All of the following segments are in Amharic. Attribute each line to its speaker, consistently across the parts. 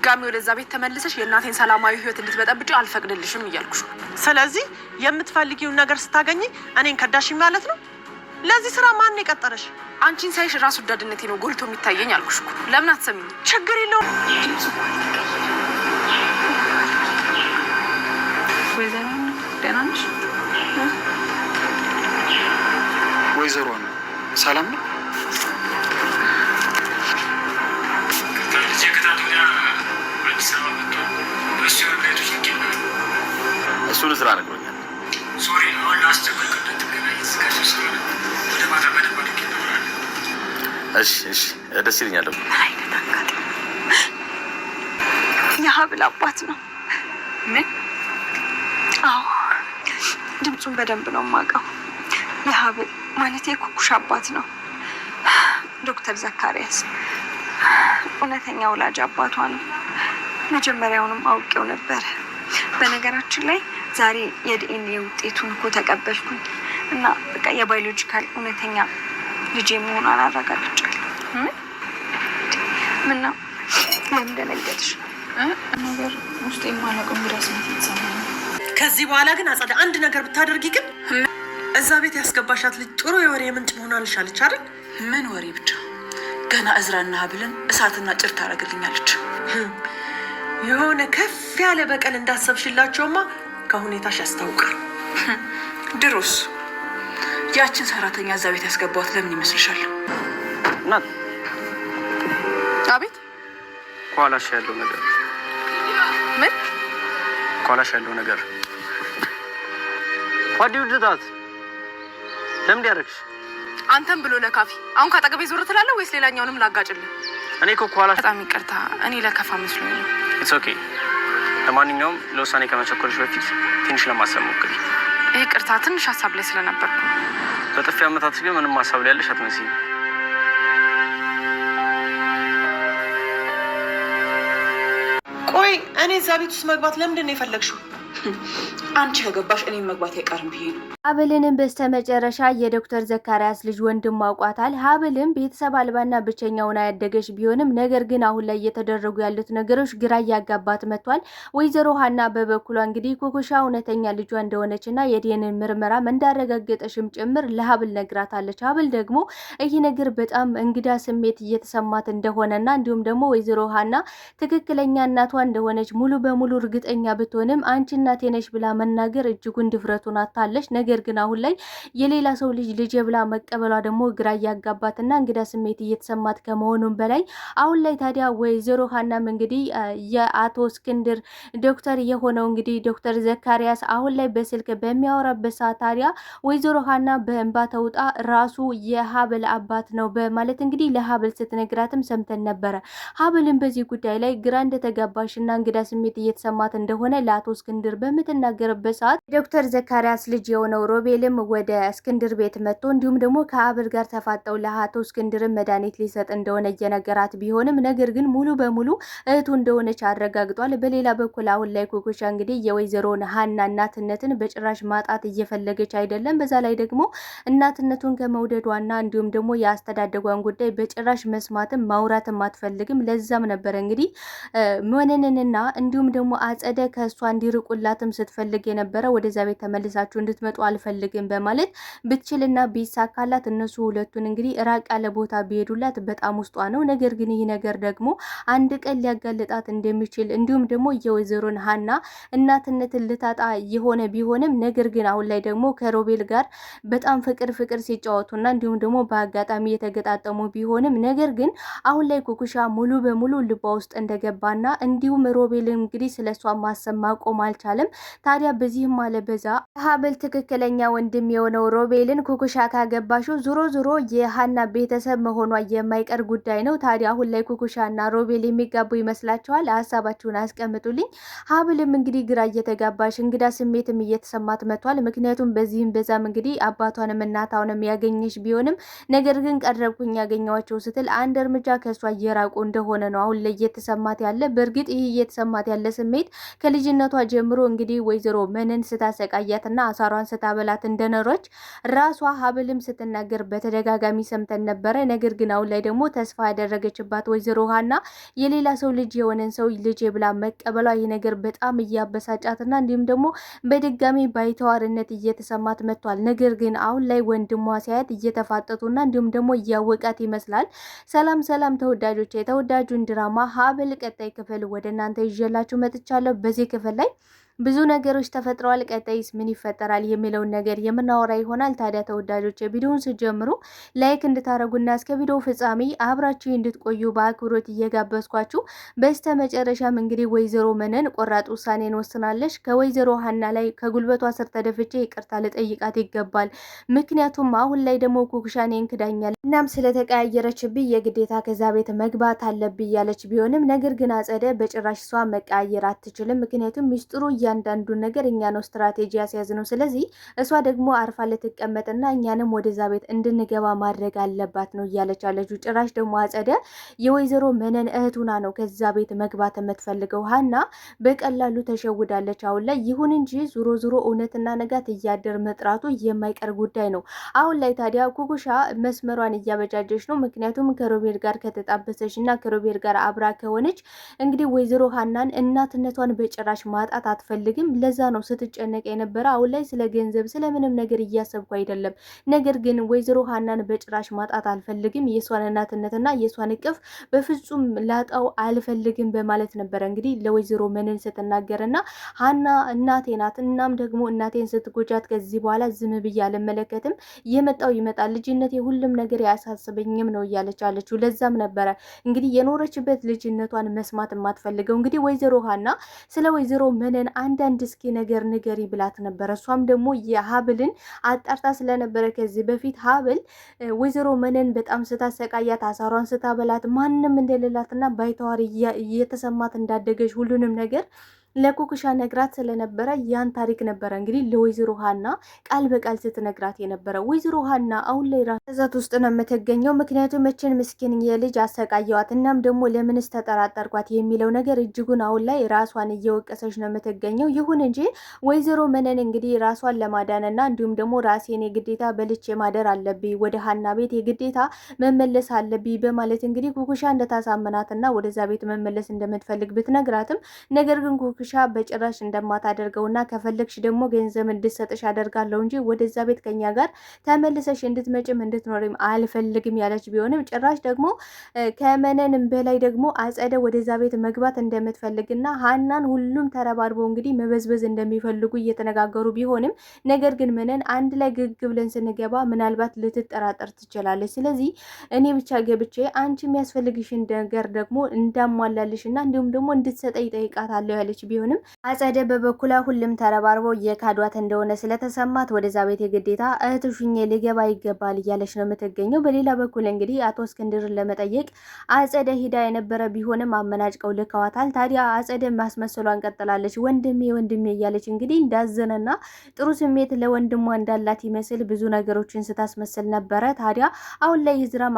Speaker 1: ጋሚ ወደዛ ቤት ተመልሰሽ የእናቴን ሰላማዊ ህይወት እንድትበጠብጪ አልፈቅድልሽም እያልኩሽ።
Speaker 2: ስለዚህ የምትፈልጊውን ነገር ስታገኚ እኔን ከዳሽ ማለት ነው? ለዚህ ስራ ማን የቀጠረሽ?
Speaker 1: አንቺን ሳይሽ ራስ ወዳድነቴ ነው ጎልቶ የሚታየኝ አልኩሽ እኮ። ለምን አትሰሚኝ?
Speaker 2: ችግር የለውም።
Speaker 1: ወይዘሮ ደህና ነሽ?
Speaker 3: ወይዘሮ ሰላም ነው? እሱን ስራ ነግሮኛል።
Speaker 4: ሶሪ አሁን ላስቸኳይ ቅደት ገናይስ ከሶስት ወደ ማታ በደንብ አድርጌ ነበር።
Speaker 3: እሺ ደስ ይለኛል።
Speaker 5: የሀብል አባት ነው።
Speaker 1: ምን?
Speaker 5: አዎ ድምፁን በደንብ ነው የማውቀው። የሀብል ማለት የኩኩሽ አባት ነው፣ ዶክተር ዘካሪያስ። እውነተኛ ወላጅ አባቷ ነው። መጀመሪያውንም አውቄው ነበር። በነገራችን ላይ ዛሬ የዲኤንኤ ውጤቱን እኮ ተቀበልኩኝ እና በቃ የባዮሎጂካል እውነተኛ ልጄ መሆኗን አረጋግጫለሁ። ምን ነው ለምን ደነገጥሽ?
Speaker 1: ነገር ውስጥ የማላውቀው እንግዳ ስሜት የተሰማኝ።
Speaker 2: ከዚህ በኋላ ግን አጸደ አንድ ነገር ብታደርጊ ግን እዛ ቤት ያስገባሻት ልጅ ጥሩ የወሬ ምንጭ መሆኗን አልሻለች አይደል?
Speaker 1: ምን ወሬ ብቻ ገና እዝራና ሀብልን እሳትና ጭር ታደርግልኛለች።
Speaker 2: የሆነ ከፍ ያለ በቀል እንዳሰብሽላቸውማ ከሁኔታሽ ያስታውቃል።
Speaker 1: ድሮስ ያችን ሰራተኛ እዛ ቤት ያስገባት ለምን ይመስልሻል?
Speaker 3: እናት
Speaker 1: አቤት።
Speaker 3: ኋላሽ ያለው ነገር
Speaker 1: ምን?
Speaker 3: ኋላሽ ያለው ነገር ዋዲው ድታት ለምን ያደርግሽ?
Speaker 1: አንተም ብሎ ለካፊ አሁን ካጠገቤ ዞር ትላለህ ወይስ ሌላኛውንም ላጋጭልህ?
Speaker 3: እኔ እኮ ኋላሽ
Speaker 1: በጣም ይቅርታ፣ እኔ ለከፋ መስሎኝ ነው።
Speaker 3: ኢትስ ኦኬ። ለማንኛውም ለውሳኔ ከመቸኮልሽ በፊት ትንሽ ለማሰብ ሞክሪ።
Speaker 1: ይቅርታ፣ ትንሽ ሀሳብ ላይ ስለነበርኩ።
Speaker 3: በጥፊ አመታትሽ ግን ምንም ሀሳብ ላይ ያለሽ አትመስይም።
Speaker 2: ቆይ እኔ እዛ ቤት ውስጥ መግባት ለምንድን ነው የፈለግሽው?
Speaker 1: አንቺ ከገባሽ እኔም መግባት አይቀርም ብዬ ነው።
Speaker 6: ሀብልንም በስተመጨረሻ የዶክተር ዘካሪያስ ልጅ ወንድም አውቋታል። ሀብልም ቤተሰብ አልባና ብቸኛውን ያደገች ቢሆንም ነገር ግን አሁን ላይ እየተደረጉ ያሉት ነገሮች ግራ እያጋባት መጥቷል። ወይዘሮ ሀና በበኩሏ እንግዲህ ኩኩሻ እውነተኛ ልጇ እንደሆነችና የዲኤንኤ ምርመራም እንዳረጋገጠሽም ጭምር ለሀብል ነግራታለች። ሀብል ደግሞ ይህ ነገር በጣም እንግዳ ስሜት እየተሰማት እንደሆነና እንዲሁም ደግሞ ወይዘሮ ሀና ትክክለኛ እናቷ እንደሆነች ሙሉ በሙሉ እርግጠኛ ብትሆንም አንቺ እናቴ ነሽ ብላ መናገር እጅጉን ድፍረቱን አታለች። ነገር ግን አሁን ላይ የሌላ ሰው ልጅ ብላ መቀበሏ ደግሞ ግራ እያጋባትና እንግዳ ስሜት እየተሰማት ከመሆኑም በላይ አሁን ላይ ታዲያ ወይዘሮ ሀናም እንግዲህ የአቶ እስክንድር ዶክተር የሆነው እንግዲህ ዶክተር ዘካሪያስ አሁን ላይ በስልክ በሚያወራበት ሰዓት ታዲያ ወይዘሮ ሀና በእንባ ተውጣ ራሱ የሀብል አባት ነው በማለት እንግዲህ ለሀብል ስትነግራትም ሰምተን ነበረ። ሀብልን በዚህ ጉዳይ ላይ ግራ እንደተጋባሽና እንግዳ ስሜት እየተሰማት እንደሆነ ለአቶ እስክንድር በምትናገርበት ሰዓት ዶክተር ዘካሪያስ ልጅ የሆነው ሮቤልም ወደ እስክንድር ቤት መጥቶ እንዲሁም ደግሞ ከሀብል ጋር ተፋጠው ለአቶ እስክንድርን መድኃኒት ሊሰጥ እንደሆነ እየነገራት ቢሆንም ነገር ግን ሙሉ በሙሉ እህቱ እንደሆነች አረጋግጧል። በሌላ በኩል አሁን ላይ ኩኩሻ እንግዲህ የወይዘሮን ሀና እናትነትን በጭራሽ ማጣት እየፈለገች አይደለም። በዛ ላይ ደግሞ እናትነቱን ከመውደዷና እንዲሁም ደግሞ የአስተዳደጓን ጉዳይ በጭራሽ መስማትም ማውራትም አትፈልግም። ለዛም ነበር እንግዲህ ሞነንንና እንዲሁም ደግሞ አጸደ ከእሷ እንዲርቁላትም ስትፈልግ የነበረ ወደዛ ቤት ተመልሳችሁ እንድትመጡ አልፈልግም በማለት ብትችልና ቢሳካላት እነሱ ሁለቱን እንግዲህ ራቅ ያለ ቦታ ቢሄዱላት በጣም ውስጧ ነው። ነገር ግን ይህ ነገር ደግሞ አንድ ቀን ሊያጋልጣት እንደሚችል እንዲሁም ደግሞ የወይዘሮን ሀና እናትነትን ልታጣ የሆነ ቢሆንም ነገር ግን አሁን ላይ ደግሞ ከሮቤል ጋር በጣም ፍቅር ሲጫወቱና እንዲሁም ደግሞ በአጋጣሚ የተገጣጠሙ ቢሆንም ነገር ግን አሁን ላይ ኩኩሻ ሙሉ በሙሉ ልቧ ውስጥ እንደገባና እንዲሁም ሮቤል እንግዲህ ስለሷ ማሰብ ማቆም አልቻለም። ታዲያ በዚህም አለ በዛ ሀብል ትክክለኛ ወንድም የሆነው ሮቤልን ኩኩሻ ካገባሽው ዙሮ የሀና ቤተሰብ መሆኗ የማይቀር ጉዳይ ነው። ታዲያ አሁን ላይ ኩኩሻና ሮቤል የሚጋቡ ይመስላችኋል? ሀሳባችሁን አስቀምጡልኝ። ሀብልም እንግዲህ ግራ እየተጋባሽ እንግዳ ስሜትም እየተሰማት መጥቷል። ምክንያቱም በዚህም በዛም እንግዲህ አባቷንም እናታውንም ያገኘሽ ቢሆንም ነገር ግን ቀረብኩኝ ያገኘዋቸው ስትል አንድ እርምጃ ከእሷ እየራቁ እንደሆነ ነው አሁን ላይ እየተሰማት ያለ። በእርግጥ ይህ እየተሰማት ያለ ስሜት ከልጅነቷ ጀምሮ እንግዲህ ወይዘሮ መነን ስታሰቃያትና አሳሯን ስታበላት እንደኖረች ራሷ ሀብልም ስትናገር በተደጋጋሚ ሰምተን ነበረ። ነገር ግን አሁን ላይ ደግሞ ተስፋ ያደረገችባት ወይዘሮ ሀና የሌላ ሰው ልጅ የሆነን ሰው ልጅ ብላ መቀበሏ ይህ ነገር በጣም እያበሳጫትና እንዲሁም ደግሞ በድጋሚ ባይተዋርነት እየተሰማት መጥቷል። ነገር ግን አሁን ላይ ወንድሟ ሲያያት እየተፋጠጡና እንዲሁም ደግሞ እያወቃት ይመስላል። ሰላም ሰላም ተወዳጆች፣ የተወዳጁን ድራማ ሀብል ቀጣይ ክፍል ወደ እናንተ ይዤላችሁ መጥቻለሁ። በዚህ ክፍል ላይ ብዙ ነገሮች ተፈጥረዋል። ቀጣይስ ምን ይፈጠራል የሚለውን ነገር የምናወራ ይሆናል። ታዲያ ተወዳጆች ቪዲዮውን ስትጀምሩ ላይክ እንድታረጉና እስከ ቪዲዮ ፍጻሜ አብራችሁ እንድትቆዩ በአክብሮት እየጋበዝኳችሁ፣ በስተ መጨረሻም እንግዲህ ወይዘሮ መነን ቆራጥ ውሳኔን ወስናለች። ከወይዘሮ ሀና ላይ ከጉልበቷ ስር ተደፍቼ ይቅርታ ልጠይቃት ይገባል። ምክንያቱም አሁን ላይ ደግሞ ኩኩሻኔን ክዳኛል፣ እናም ስለተቀያየረችብኝ የግዴታ ከዛ ቤት መግባት አለብኝ ያለች ቢሆንም ነገር ግን አጸደ በጭራሽ እሷ መቀያየር አትችልም። ምክንያቱም ሚስጥሩ እያንዳንዱ ነገር እኛ ነው ስትራቴጂ ያስያዝ ነው። ስለዚህ እሷ ደግሞ አርፋ ልትቀመጥና እኛንም ወደዛ ቤት እንድንገባ ማድረግ አለባት ነው እያለች አለችው። ጭራሽ ደግሞ አጸደ የወይዘሮ መነን እህቱና ነው ከዛ ቤት መግባት የምትፈልገው። ሀና በቀላሉ ተሸውዳለች አሁን ላይ። ይሁን እንጂ ዙሮ ዙሮ እውነትና ነጋት እያደር መጥራቱ የማይቀር ጉዳይ ነው። አሁን ላይ ታዲያ ኩኩሻ መስመሯን እያበጃጀች ነው። ምክንያቱም ከሮቤል ጋር ከተጣበሰች እና ከሮቤል ጋር አብራ ከሆነች እንግዲህ ወይዘሮ ሀናን እናትነቷን በጭራሽ ማጣት አትፈልግም። ለዛ ነው ስትጨነቅ የነበረ። አሁን ላይ ስለ ገንዘብ ስለምንም ነገር እያሰብኩ አይደለም፣ ነገር ግን ወይዘሮ ሀናን በጭራሽ ማጣት አልፈልግም፣ የሷን እናትነትና የሷን እቅፍ በፍጹም ላጣው አልፈልግም በማለት ነበረ እንግዲህ ለወይዘሮ መነን ስትናገርና ሀና እናቴ ናት፣ እናም ደግሞ እናቴን ስትጎጃት ከዚህ በኋላ ዝም ብዬ አልመለከትም፣ የመጣው ይመጣል፣ ልጅነቴ ሁሉም ነገር ያሳስበኝም ነው እያለች አለችው። ለዛም ነበረ እንግዲህ የኖረችበት ልጅነቷን መስማት የማትፈልገው። እንግዲህ ወይዘሮ ሀና ስለ ወይዘሮ መነን አንዳንድ እስኪ ነገር ንገሪ ብላት ነበረ። እሷም ደግሞ የሀብልን አጣርታ ስለነበረ ከዚህ በፊት ሀብል ወይዘሮ መነን በጣም ስታሰቃያት አሳሯን ስታበላት ማንም እንደሌላትና ባይተዋር እየተሰማት እንዳደገች ሁሉንም ነገር ለኩኩሻ ነግራት ስለነበረ ያን ታሪክ ነበረ እንግዲህ ለወይዘሮ ሀና ቃል በቃል ስትነግራት የነበረ። ወይዘሮ ሀና አሁን ላይ ራዛት ውስጥ ነው የምትገኘው። ምክንያቱም እችን ምስኪን የልጅ አሰቃየዋት፣ እናም ደግሞ ለምንስ ተጠራጠርኳት የሚለው ነገር እጅጉን አሁን ላይ ራሷን እየወቀሰች ነው የምትገኘው። ይሁን እንጂ ወይዘሮ መነን እንግዲህ ራሷን ለማዳንና እንዲሁም ደግሞ ራሴን የግዴታ በልቼ ማደር አለብኝ፣ ወደ ሀና ቤት የግዴታ መመለስ አለብኝ በማለት እንግዲህ ኩኩሻ እንደታሳመናትና ወደዛ ቤት መመለስ እንደምትፈልግ ብትነግራትም ነገር ግን ኩኩሻ በጭራሽ እንደማታደርገውና ከፈለግሽ ደግሞ ገንዘብ እንድሰጥሽ አደርጋለሁ እንጂ ወደዛ ቤት ከኛ ጋር ተመልሰሽ እንድትመጭም እንድትኖሪም አልፈልግም ያለች ቢሆንም ጭራሽ ደግሞ ከመነንም በላይ ደግሞ አጸደ ወደዛ ቤት መግባት እንደምትፈልግና ሀናን ሁሉም ተረባርበው እንግዲህ መበዝበዝ እንደሚፈልጉ እየተነጋገሩ ቢሆንም ነገር ግን መነን አንድ ላይ ግግ ብለን ስንገባ ምናልባት ልትጠራጠር ትችላለች። ስለዚህ እኔ ብቻ ገብቼ አንቺ የሚያስፈልግሽን ነገር ደግሞ እንዳሟላልሽና እንዲሁም ደግሞ እንድትሰጠኝ ጠይቃታለሁ ያለች ቢሆንም አጸደ በበኩላ ሁሉም ተረባርበው የካዷት እንደሆነ ስለተሰማት ወደዛ ቤት የግዴታ እህትሹኝ ሊገባ ይገባል እያለች ነው የምትገኘው። በሌላ በኩል እንግዲህ አቶ እስክንድርን ለመጠየቅ አጸደ ሂዳ የነበረ ቢሆንም አመናጭቀው ልከዋታል። ታዲያ አጸደ ማስመሰሏን ቀጥላለች። ወንድሜ ወንድሜ እያለች እንግዲህ እንዳዘነና ጥሩ ስሜት ለወንድሟ እንዳላት ይመስል ብዙ ነገሮችን ስታስመስል ነበረ። ታዲያ አሁን ላይ ዝራም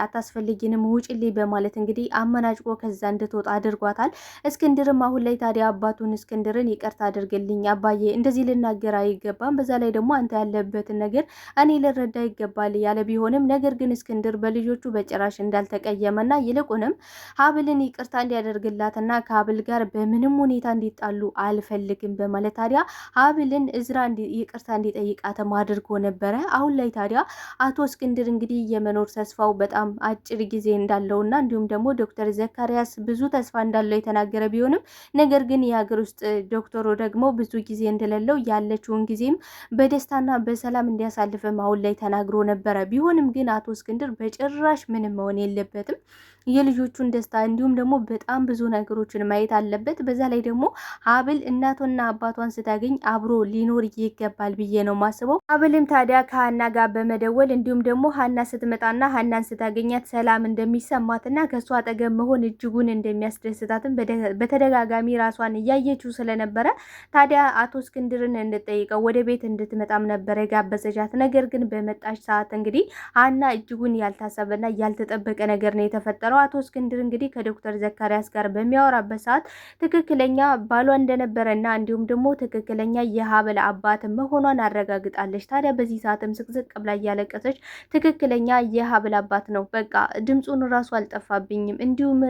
Speaker 6: አታስፈልጊንም ውጭልኝ በማለት እንግዲህ አመናጭቆ ከዛ እንድትወጣ አድርጓታል። እስክንድርም አሁን ላይ ታዲያ አባቱን እስክንድርን ይቅርታ አድርግልኝ አባዬ፣ እንደዚህ ልናገር አይገባም፣ በዛ ላይ ደግሞ አንተ ያለበትን ነገር እኔ ልረዳ ይገባል ያለ ቢሆንም ነገር ግን እስክንድር በልጆቹ በጭራሽ እንዳልተቀየመና ይልቁንም ሀብልን ይቅርታ እንዲያደርግላትና ከሀብል ጋር በምንም ሁኔታ እንዲጣሉ አልፈልግም በማለት ታዲያ ሀብልን እዝራ ይቅርታ እንዲጠይቃትም አድርጎ ነበረ። አሁን ላይ ታዲያ አቶ እስክንድር እንግዲህ የመኖር ተስፋው በጣም አጭር ጊዜ እንዳለውና እንዲሁም ደግሞ ዶክተር ዘካሪያስ ብዙ ተስፋ እንዳለው የተናገረ ቢሆንም ነገር ግን የሀገር ውስጥ ዶክተሩ ደግሞ ብዙ ጊዜ እንደሌለው ያለችውን ጊዜም በደስታና በሰላም እንዲያሳልፍም አሁን ላይ ተናግሮ ነበረ። ቢሆንም ግን አቶ እስክንድር በጭራሽ ምንም መሆን የለበትም። የልጆቹን ደስታ እንዲሁም ደግሞ በጣም ብዙ ነገሮችን ማየት አለበት። በዛ ላይ ደግሞ ሀብል እናቷና አባቷን ስታገኝ አብሮ ሊኖር ይገባል ብዬ ነው ማስበው። ሀብልም ታዲያ ከሀና ጋር በመደወል እንዲሁም ደግሞ ሀና ስትመጣና ሀናን ስታገኛት ሰላም እንደሚሰማትና ከእሷ አጠገብ መሆን እጅጉን እንደሚያስደስታትም በተደጋጋሚ ራሷን እያየችው ስለነበረ ታዲያ አቶ እስክንድርን እንድጠይቀው ወደ ቤት እንድትመጣም ነበረ የጋበዘቻት። ነገር ግን በመጣች ሰዓት እንግዲህ ሀና እጅጉን ያልታሰበና ያልተጠበቀ ነገር ነው የተፈጠረው። የነበረው። አቶ እስክንድር እንግዲህ ከዶክተር ዘካሪያስ ጋር በሚያወራበት ሰዓት ትክክለኛ ባሏ እንደነበረና እንዲሁም ደግሞ ትክክለኛ የሀብል አባት መሆኗን አረጋግጣለች። ታዲያ በዚህ ሰዓትም ስቅስቅ ብላ እያለቀሰች ትክክለኛ የሀብል አባት ነው፣ በቃ ድምፁን ራሱ አልጠፋብኝም፣ እንዲሁም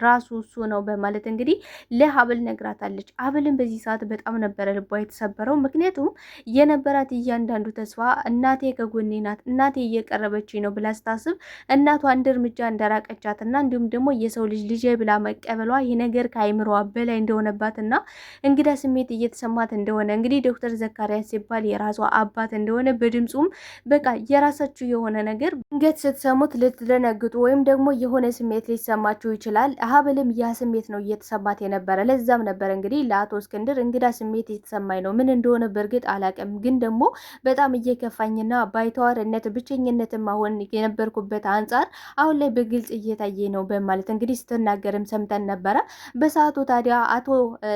Speaker 6: ራሱ እሱ ነው በማለት እንግዲህ ለሀብል ነግራታለች። ሀብልን በዚህ ሰዓት በጣም ነበረ ልቧ የተሰበረው። ምክንያቱም የነበራት እያንዳንዱ ተስፋ እናቴ ከጎኔ ናት፣ እናቴ እየቀረበች ነው ብላ ስታስብ እናቷ አንድ እርምጃ እንደራቀቻትና እንዲሁም ደግሞ የሰው ልጅ ብላ መቀበሏ ይህ ነገር ከአይምሮዋ በላይ እንደሆነባትና እንግዳ ስሜት እየተሰማት እንደሆነ እንግዲህ ዶክተር ዘካሪያስ ሲባል የራሷ አባት እንደሆነ በድምፁም በቃ የራሳችሁ የሆነ ነገር እንገት ስትሰሙት ልትደነግጡ ወይም ደግሞ የሆነ ስሜት ሊሰማችሁ ይችላል። ሀብልም ያ ስሜት ነው እየተሰማት የነበረ። ለዛም ነበር እንግዲህ ለአቶ እስክንድር እንግዳ ስሜት የተሰማኝ ነው፣ ምን እንደሆነ በእርግጥ አላቅም፣ ግን ደግሞ በጣም እየከፋኝና ባይተዋርነት ብቸኝነትም አሁን የነበርኩበት አንጻር አሁን ላይ በግልጽ እየታየ ነው በማለት እንግዲህ ስትናገርም ሰምተን ነበረ። በሰዓቱ ታዲያ አቶ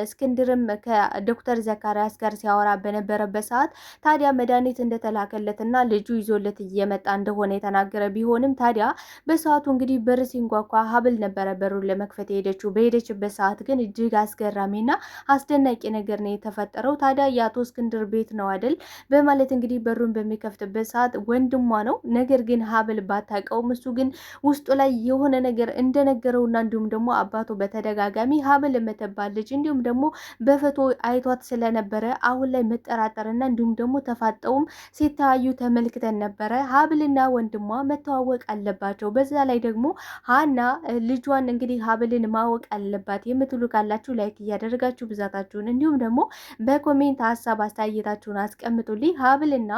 Speaker 6: እስክንድርም ከዶክተር ዘካሪያስ ጋር ሲያወራ በነበረበት ሰዓት ታዲያ መድኃኒት እንደተላከለትና ልጁ ይዞለት እየመጣ እንደሆነ የተናገረ ቢሆንም ታዲያ በሰዓቱ እንግዲህ በር ሲንኳኳ ሀብል ነበረ በሩን ለመክፈት የሄደችው። በሄደችበት ሰዓት ግን እጅግ አስገራሚና አስደናቂ ነገር ነው የተፈጠረው። ታዲያ የአቶ እስክንድር ቤት ነው አይደል በማለት እንግዲህ በሩን በሚከፍትበት ሰዓት ወንድሟ ነው። ነገር ግን ሀብል ባታውቀውም እሱ ግን ውስጡ ላይ የሆነ ነገር እንደነገረውና እንዲሁም ደግሞ አባቱ በተደጋጋሚ ሀብል የምትባለች እንዲሁም ደግሞ በፎቶ አይቷት ስለነበረ አሁን ላይ መጠራጠርና እንዲሁም ደግሞ ተፋጠውም ሲታዩ ተመልክተን ነበረ። ሀብልና ወንድሟ መተዋወቅ አለባቸው። በዛ ላይ ደግሞ ሀና ልጇን እንግዲህ ሀብልን ማወቅ አለባት የምትሉ ካላችሁ ላይክ እያደረጋችሁ ብዛታችሁን እንዲሁም ደግሞ በኮሜንት ሀሳብ አስተያየታችሁን አስቀምጡልኝ። ሀብልና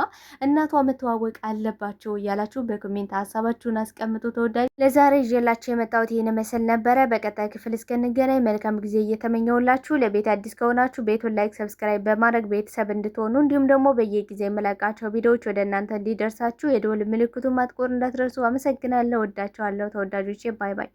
Speaker 6: እናቷ መተዋወቅ አለባቸው እያላችሁ በኮሜንት ሀሳባችሁን አስቀምጡ። ተወዳጅ ለዛሬ ይዤላችሁ የመጣሁት ይህን መሰል ነበረ። በቀጣይ ክፍል እስከንገናኝ መልካም ጊዜ እየተመኘውላችሁ ለቤት አዲስ ከሆናችሁ ቤቱን ላይክ፣ ሰብስክራይብ በማድረግ ቤተሰብ እንድትሆኑ እንዲሁም ደግሞ በየጊዜ የመለቃቸው ቪዲዮዎች ወደ እናንተ እንዲደርሳችሁ የደወል ምልክቱን ማጥቆር እንዳትረሱ። አመሰግናለሁ። ወዳችኋለሁ ተወዳጆቼ። ባይ ባይ።